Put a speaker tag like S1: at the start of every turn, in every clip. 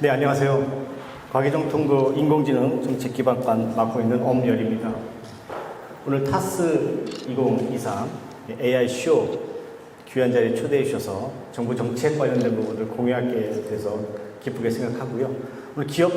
S1: 네, 안녕하세요. 과기정통부 인공지능 정책기반관 맡고 있는 엄열입니다. 오늘 타스 2023 AI 쇼 귀한 자리에 초대해 주셔서 정부 정책 관련된 부분을 공유하게 돼서 기쁘게 생각하고요. 오늘 기업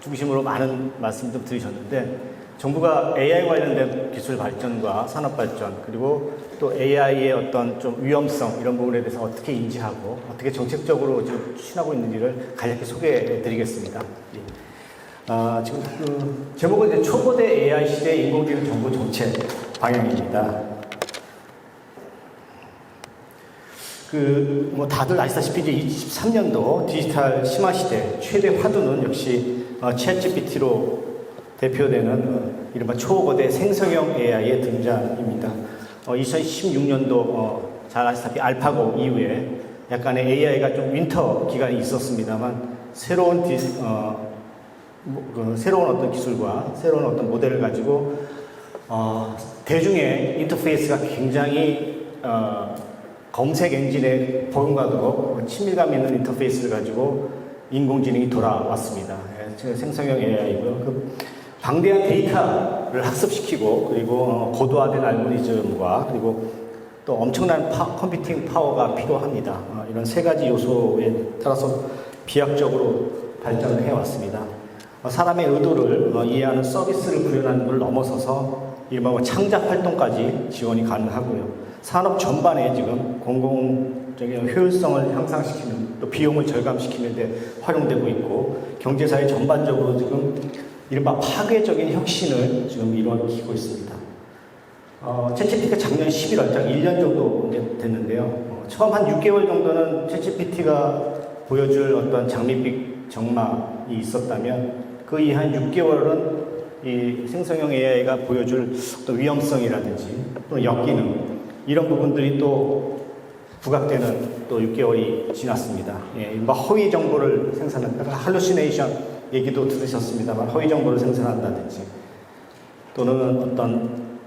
S1: 중심으로 많은 말씀 좀 드리셨는데 정부가 AI 관련된 기술 발전과 산업 발전 그리고 또 AI의 어떤 좀 위험성 이런 부분에 대해서 어떻게 인지하고 어떻게 정책적으로 지금 추진하고 있는지를 간략히 소개해 드리겠습니다. 지금 제목은 이제 초거대 AI 시대 인공지능 정부 정책 방향입니다. 다들 아시다시피 이제 23년도 디지털 심화 시대 최대 화두는 역시 챗GPT로 대표되는 이른바 초거대 생성형 AI의 등장입니다. 2016년도 잘 아시다시피 알파고 이후에 약간의 AI가 좀 윈터 기간이 있었습니다만 새로운 어떤 기술과 새로운 어떤 모델을 가지고 대중의 인터페이스가 굉장히 검색 엔진에 버금가도록 친밀감 있는 인터페이스를 가지고 인공지능이 돌아왔습니다. 생성형 AI고요. 방대한 데이터를 학습시키고 그리고 고도화된 알고리즘과 그리고 또 엄청난 컴퓨팅 파워가 필요합니다. 이런 세 가지 요소에 따라서 비약적으로 발전을 해왔습니다. 사람의 의도를 이해하는 서비스를 구현하는 걸 넘어서서 이른바 창작 활동까지 지원이 가능하고요. 산업 전반에 지금 공공적인 효율성을 향상시키는 또 비용을 절감시키는 데 활용되고 있고 경제사회 전반적으로 지금 이른바 파괴적인 혁신을 지금 이루어지고 있습니다. 챗GPT가 작년 11월, 딱 1년 정도 됐는데요. 처음 한 6개월 정도는 챗GPT가 보여줄 어떤 장밋빛 정막이 있었다면 그 이후 한 6개월은 이 생성형 AI가 보여줄 어떤 위험성이라든지 또 역기능 이런 부분들이 또 부각되는 또 6개월이 지났습니다. 허위 정보를 생산한다. 할루시네이션 얘기도 들으셨습니다만 허위 정보를 생산한다든지 또는 어떤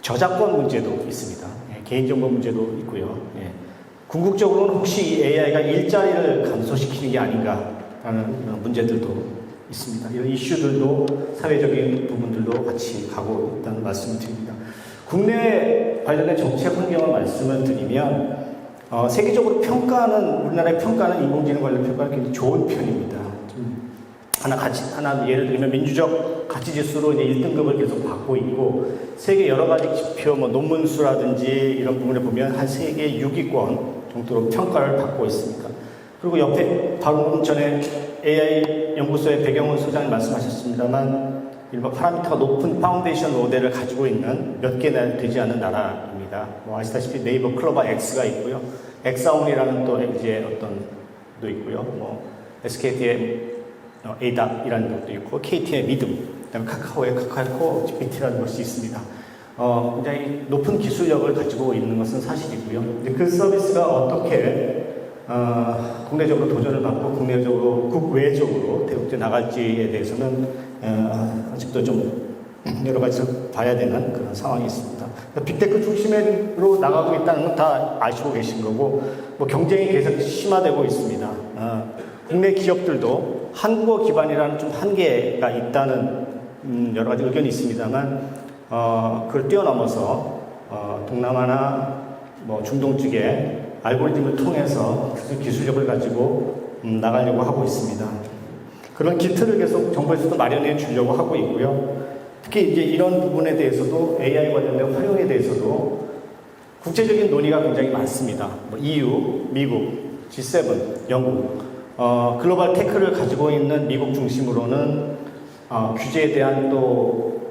S1: 저작권 문제도 있습니다. 개인정보 문제도 있고요. 궁극적으로는 혹시 이 AI가 일자리를 감소시키는 게 아닌가라는 문제들도 있습니다. 이런 이슈들도 사회적인 부분들도 같이 가고 있다는 말씀을 드립니다. 국내 관련된 정책 환경을 말씀을 드리면 세계적으로 우리나라의 평가는 인공지능 관련 평가는 굉장히 좋은 편입니다. 하나 예를 들면 민주적 가치지수로 이제 1등급을 계속 받고 있고 세계 여러 가지 지표 논문 수라든지 이런 부분에 보면 한 세계 6위권 정도로 평가를 받고 있습니다. 그리고 옆에 바로 전에 AI 연구소의 배경훈 소장님 말씀하셨습니다만 일반 파라미터가 높은 파운데이션 모델을 가지고 있는 몇 개나 되지 않는 나라입니다. 아시다시피 네이버 클로버 X가 있고요. 엑사온이라는 또 이제 도 있고요. SKT의 에이닥이라는 것도 있고 KT의 믿음, 그다음에 카카오의 카카오 GPT라는 것이 있습니다. 굉장히 높은 기술력을 가지고 있는 것은 사실이고요. 그 서비스가 어떻게 국내적으로 도전을 받고 국내적으로 국외적으로 대국제 나갈지에 대해서는 아직도 좀 여러 가지를 봐야 되는 그런 상황이 있습니다. 빅테크 중심으로 나가고 있다는 건 다 아시고 계신 거고 경쟁이 계속 심화되고 있습니다. 국내 기업들도 한국어 기반이라는 좀 한계가 있다는 여러 가지 의견이 있습니다만 그걸 뛰어넘어서 동남아나 중동 쪽에 알고리즘을 통해서 기술력을 가지고 나가려고 하고 있습니다. 그런 기틀을 계속 정부에서도 마련해 주려고 하고 있고요. 특히 이제 이런 부분에 대해서도 AI 관련된 활용에 대해서도 국제적인 논의가 굉장히 많습니다. EU, 미국, G7, 영국 글로벌 테크를 가지고 있는 미국 중심으로는 규제에 대한 또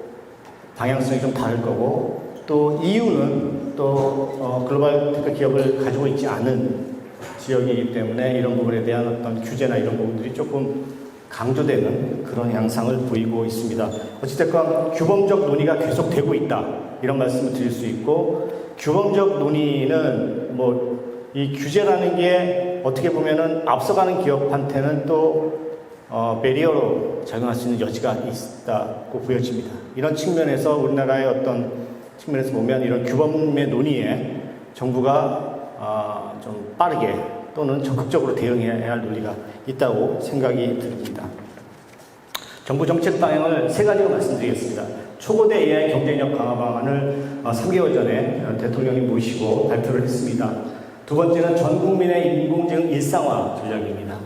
S1: 방향성이 좀 다를 거고 또 EU는 또 글로벌 테크 기업을 가지고 있지 않은 지역이기 때문에 이런 부분에 대한 어떤 규제나 이런 부분들이 조금 강조되는 그런 양상을 보이고 있습니다. 어찌됐건 규범적 논의가 계속되고 있다 이런 말씀을 드릴 수 있고 규범적 논의는 이 규제라는 게 어떻게 보면은 앞서가는 기업한테는 또 배리어로 작용할 수 있는 여지가 있다고 보여집니다. 이런 측면에서 우리나라의 어떤 측면에서 보면 이런 규범의 논의에 정부가 좀 빠르게 또는 적극적으로 대응해야 할 논리가 있다고 생각이 듭니다. 정부 정책 방향을 세 가지로 말씀드리겠습니다. 초거대 AI 경쟁력 강화 방안을 3개월 전에 대통령이 모시고 발표를 했습니다. 두 번째는 전 국민의 인공지능 일상화 전략입니다.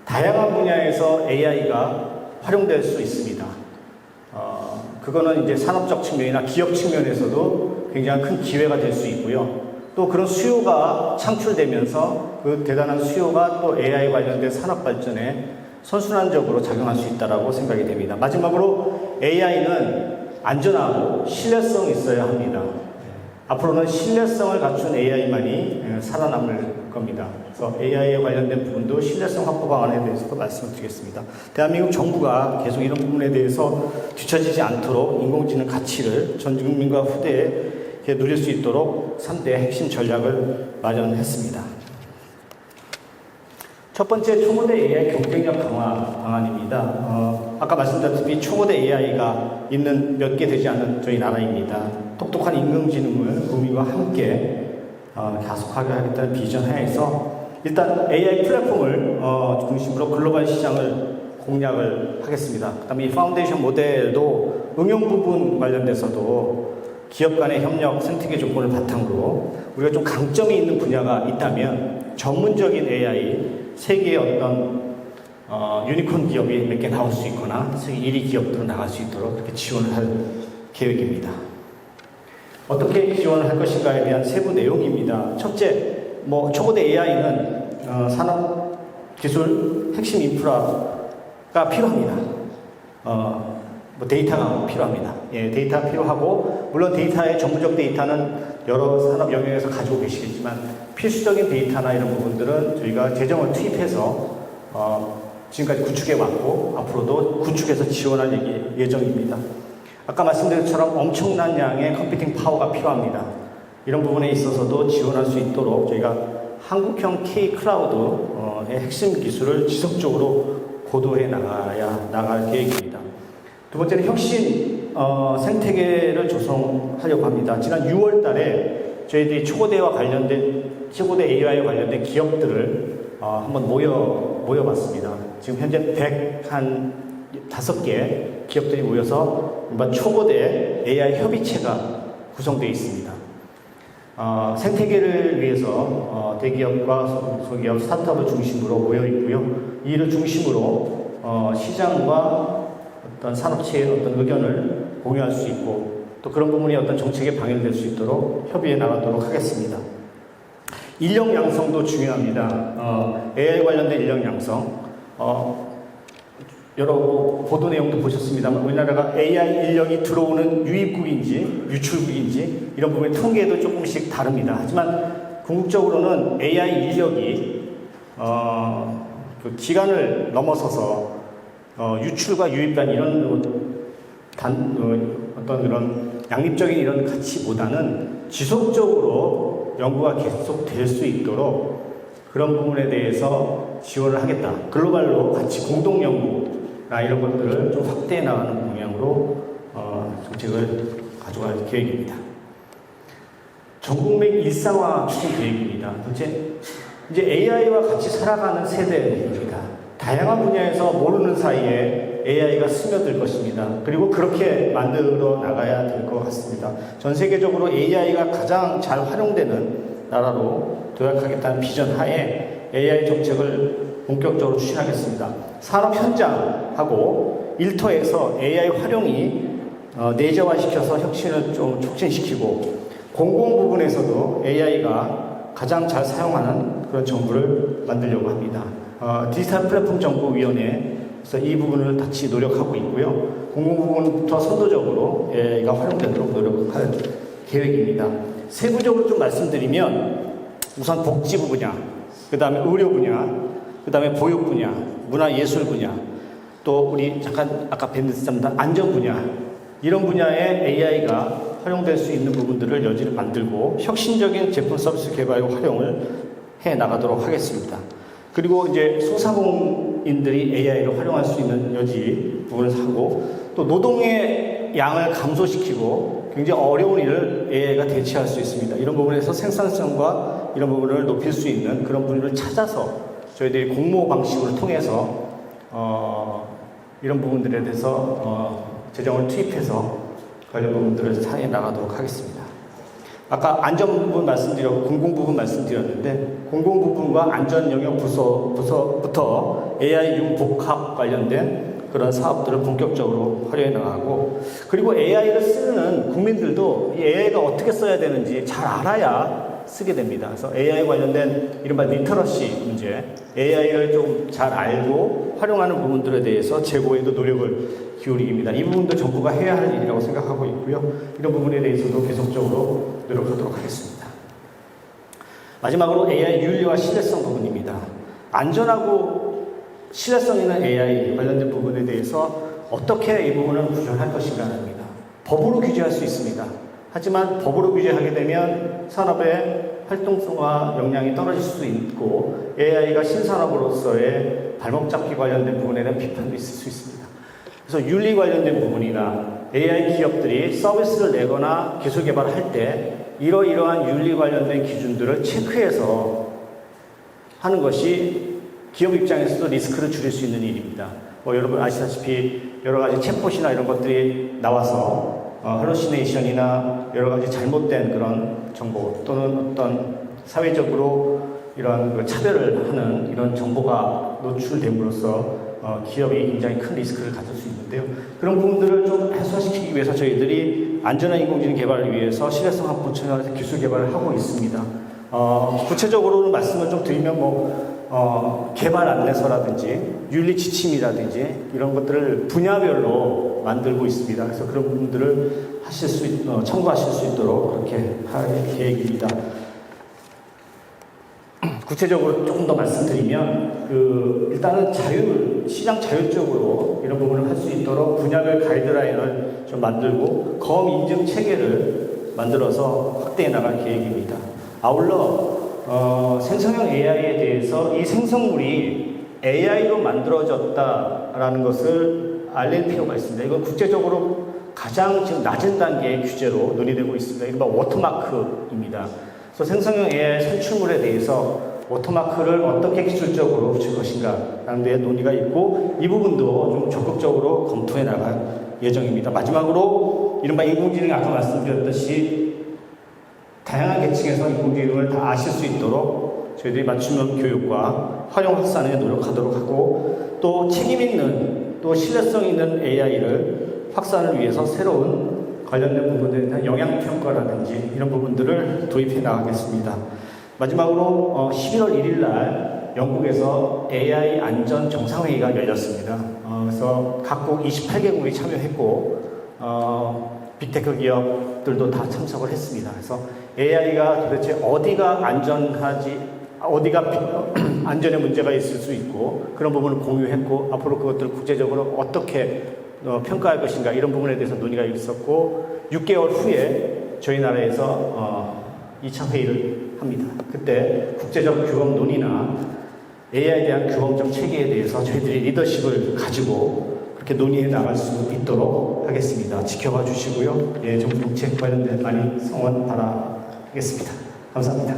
S1: 다양한 분야에서 AI가 활용될 수 있습니다. 그거는 이제 산업적 측면이나 기업 측면에서도 굉장히 큰 기회가 될 수 있고요. 또 그런 수요가 창출되면서 그 대단한 수요가 또 AI 관련된 산업 발전에 선순환적으로 작용할 수 있다고 생각이 됩니다. 마지막으로 AI는 안전하고 신뢰성이 있어야 합니다. 앞으로는 신뢰성을 갖춘 AI만이 살아남을 겁니다. 그래서 AI에 관련된 부분도 신뢰성 확보 방안에 대해서도 말씀을 드리겠습니다. 대한민국 정부가 계속 이런 부분에 대해서 뒤처지지 않도록 인공지능 가치를 전 국민과 후대에 누릴 수 있도록 3대 핵심 전략을 마련했습니다. 첫 번째, 초거대 AI 경쟁력 강화 방안입니다. 아까 말씀드렸다시피 초거대 AI가 있는 몇 개 되지 않은 저희 나라입니다. 똑똑한 인공지능을 국민과 함께 가속하게 하겠다는 비전 하에서 일단 AI 플랫폼을 중심으로 글로벌 시장을 공략을 하겠습니다. 그 다음에 이 파운데이션 모델도 응용 부분 관련돼서도 기업 간의 협력, 생태계 조건을 바탕으로 우리가 좀 강점이 있는 분야가 있다면 전문적인 AI, 세계의 어떤 유니콘 기업이 몇 개 나올 수 있거나 세계 1위 기업들은 나갈 수 있도록 그렇게 지원을 할 계획입니다. 어떻게 지원을 할 것인가에 대한 세부 내용입니다. 첫째, 초거대 AI는 산업 기술 핵심 인프라가 필요합니다. 데이터가 필요합니다. 예, 데이터가 필요하고, 물론 데이터의 전문적 데이터는 여러 산업 영역에서 가지고 계시겠지만, 필수적인 데이터나 이런 부분들은 저희가 재정을 투입해서, 지금까지 구축해 왔고, 앞으로도 구축해서 지원할 예정입니다. 아까 말씀드린 것처럼 엄청난 양의 컴퓨팅 파워가 필요합니다. 이런 부분에 있어서도 지원할 수 있도록 저희가 한국형 K-클라우드의 핵심 기술을 지속적으로 고도해 나갈 계획입니다. 두 번째는 혁신 생태계를 조성하려고 합니다. 지난 6월 달에 저희들이 초거대 AI와 관련된 기업들을 한번 모여봤습니다. 지금 현재 105개 기업들이 모여서 초거대 AI 협의체가 구성되어 있습니다. 생태계를 위해서 대기업과 소기업, 스타트업을 중심으로 모여 있고요. 이를 중심으로 시장과 어떤 산업체의 어떤 의견을 공유할 수 있고 또 그런 부분이 어떤 정책에 방영될 수 있도록 협의해 나가도록 하겠습니다. 인력 양성도 중요합니다. AI 관련된 인력 양성. 여러 보도 내용도 보셨습니다만 우리나라가 AI 인력이 들어오는 유입국인지 유출국인지 이런 부분의 통계도 조금씩 다릅니다. 하지만 궁극적으로는 AI 인력이 그 기간을 넘어서서 유출과 유입 간 이런 어떤 그런 양립적인 이런 가치보다는 지속적으로 연구가 계속될 수 있도록 그런 부분에 대해서 지원을 하겠다. 글로벌로 같이 공동 연구나 이런 것들을 좀 확대해 나가는 방향으로 정책을 가져갈 계획입니다. 전국민 일상화 추진 계획입니다. 이제 AI와 같이 살아가는 세대입니다. 다양한 분야에서 모르는 사이에 AI가 스며들 것입니다. 그리고 그렇게 만들어 나가야 될 것 같습니다. 전 세계적으로 AI가 가장 잘 활용되는 나라로 도약하겠다는 비전 하에 AI 정책을 본격적으로 추진하겠습니다. 산업 현장하고 일터에서 AI 활용이 내재화시켜서 혁신을 좀 촉진시키고 공공 부분에서도 AI가 가장 잘 사용하는 그런 정부를 만들려고 합니다. 디지털 플랫폼 정보위원회에서 이 부분을 같이 노력하고 있고요. 공공 부분부터 선도적으로 AI가 활용되도록 노력할 계획입니다. 세부적으로 좀 말씀드리면 우선 복지부 분야, 그 다음에 의료 분야, 그 다음에 보육 분야, 문화예술 분야, 또 우리 잠깐 아까 뵀는데 안전 분야 이런 분야에 AI가 활용될 수 있는 부분들을 여지를 만들고 혁신적인 제품 서비스 개발과 활용을 해 나가도록 하겠습니다. 그리고 이제 소상공인들이 AI를 활용할 수 있는 여지 부분을 하고 또 노동의 양을 감소시키고 굉장히 어려운 일을 AI가 대체할 수 있습니다. 이런 부분에서 생산성과 이런 부분을 높일 수 있는 그런 분을 찾아서 저희들이 공모 방식으로 통해서 이런 부분들에 대해서 재정을 투입해서 관련 부분들을 사용해 나가도록 하겠습니다. 아까 안전 부분 말씀드렸고 공공 부분 말씀드렸는데 공공 부분과 안전 영역 부서부터 AI 융복합 관련된 그런 사업들을 본격적으로 활용해 나가고, 그리고 AI를 쓰는 국민들도 이 AI가 어떻게 써야 되는지 잘 알아야 쓰게 됩니다. 그래서 AI 관련된 이른바 리터러시 문제, AI를 좀 잘 알고 활용하는 부분들에 대해서 제고에도 노력을 기울이기입니다. 이 부분도 정부가 해야 할 일이라고 생각하고 있고요. 이런 부분에 대해서도 계속적으로 노력하도록 하겠습니다. 마지막으로 AI 윤리와 신뢰성 부분입니다. 안전하고 신뢰성 있는 AI 관련된 부분에 대해서 어떻게 이 부분을 구현할 것인가 합니다. 법으로 규제할 수 있습니다. 하지만 법으로 규제하게 되면 산업의 활동성과 역량이 떨어질 수도 있고 AI가 신산업으로서의 발목 잡기 관련된 부분에 대한 비판도 있을 수 있습니다. 그래서 윤리 관련된 부분이나 AI 기업들이 서비스를 내거나 기술 개발을 할 때 이러이러한 윤리 관련된 기준들을 체크해서 하는 것이 기업 입장에서도 리스크를 줄일 수 있는 일입니다. 여러분 아시다시피 여러 가지 챗봇이나 이런 것들이 나와서 할루시네이션이나 여러 가지 잘못된 그런 정보 또는 어떤 사회적으로 이러한 차별을 하는 이런 정보가 노출됨으로써 기업이 굉장히 큰 리스크를 가질 수 있는데요. 그런 부분들을 좀 해소시키기 위해서 저희들이 안전한 인공지능 개발을 위해서 신뢰성 확보 측면에서 기술 개발을 하고 있습니다. 구체적으로는 말씀을 좀 드리면 개발 안내서라든지 윤리 지침이라든지 이런 것들을 분야별로 만들고 있습니다. 그래서 그런 부분들을 첨부하실 수 있도록 그렇게 할 계획입니다. 구체적으로 조금 더 말씀드리면 일단은 시장 자율적으로 이런 부분을 할 수 있도록 분야별 가이드라인을 좀 만들고 검 인증 체계를 만들어서 확대해 나갈 계획입니다. 아울러 생성형 AI에 대해서 이 생성물이 AI로 만들어졌다라는 것을 알릴 필요가 있습니다. 이건 국제적으로 가장 지금 낮은 단계의 규제로 논의되고 있습니다. 이른바 워터마크입니다. 그래서 생성형 AI 산출물에 대해서 워터마크를 어떻게 기술적으로 붙일 것인가 라는 데 논의가 있고 이 부분도 좀 적극적으로 검토해 나갈 예정입니다. 마지막으로 이른바 인공지능 아까 말씀드렸듯이 다양한 계층에서 인공지능을 다 아실 수 있도록 저희들이 맞춤형 교육과 활용 확산에 노력하도록 하고 또 책임 있는 또 신뢰성 있는 AI를 확산을 위해서 새로운 관련된 부분들에 대한 영향평가라든지 이런 부분들을 도입해 나가겠습니다. 마지막으로 11월 1일 날 영국에서 AI 안전 정상회의가 열렸습니다. 그래서 각국 28개국이 참여했고 빅테크 기업들도 다 참석을 했습니다. 그래서 AI가 도대체 어디가 안전에 문제가 있을 수 있고 그런 부분을 공유했고 앞으로 그것들을 국제적으로 어떻게 평가할 것인가 이런 부분에 대해서 논의가 있었고 6개월 후에 저희 나라에서 2차 회의를 합니다. 그때 국제적 규범 논의나 AI에 대한 규범적 체계에 대해서 저희들이 리더십을 가지고 그렇게 논의해 나갈 수 있도록 하겠습니다. 지켜봐 주시고요. 정부 정책 관련된 많이 성원 바라겠습니다. 감사합니다.